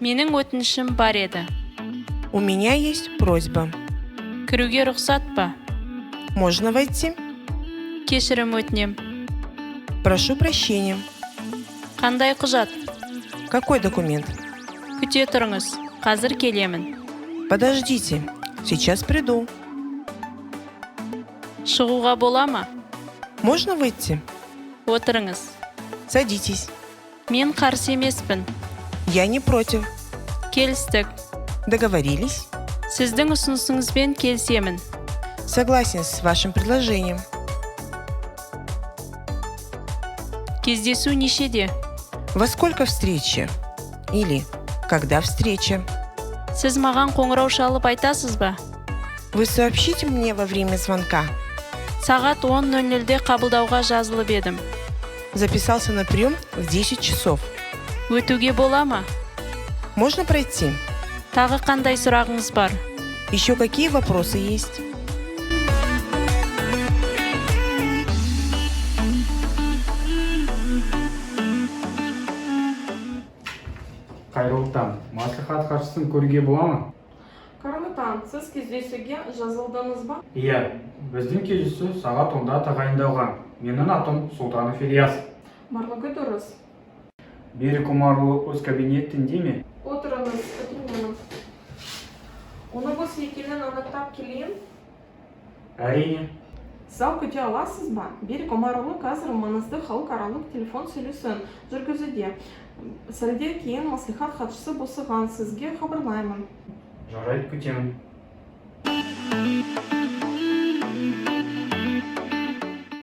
Менің өтінішім бар еді. У меня есть просьба. Кіруге рұқсат па? Можно войти? Кешірім өтінем. Прошу прощения. Қандай құжат? Какой документ? Күте тұрыңыз. Қазір келемін. Подождите, сейчас приду. Шығуға бола ма? Можно выйти? Отырыңыз. Садитесь. Мен қарсы емеспін. Я не против. Келістік. Договорились? Сіздің ұсынысыңызбен келісемін. Согласен с вашим предложением. Кездесу нешеде? Во сколько встреча? Или когда встреча? Сіз маған қоңырау шалып айтасыз ба? Вы сообщите мне во время звонка. Сағат 10:00-де қабылдауға жазылып едім. Записался на прием в 10 часов. Өтуге бола ма? Можно пройти? Тағы қандай сұрағыңыз бар? Еще какие вопросы есть? Қайырлы таң. Маслихат хатшысын көруге бола ма? Қайырлы таң, сіз кездесуге жазылдыңыз ба? Иә, біздің кездесу сағат 10-да тағайындалған. Менің атым Сұлтанов Ильяс. Барлығы дұрыс. Берік Омарұлы өз кабинетінде ме? Отырыңыз, өтінемін. Оны бұл екенін анықтап келейін. Әрине. Зал күте аласыз ба? Берік Омарұлы қазір маңызды халықаралық телефон сөйлесуін жүргізуде. Сәлде кейін мәслихат хатшысы босыған, сізге хабарлаймын. Жарайды, күтемін.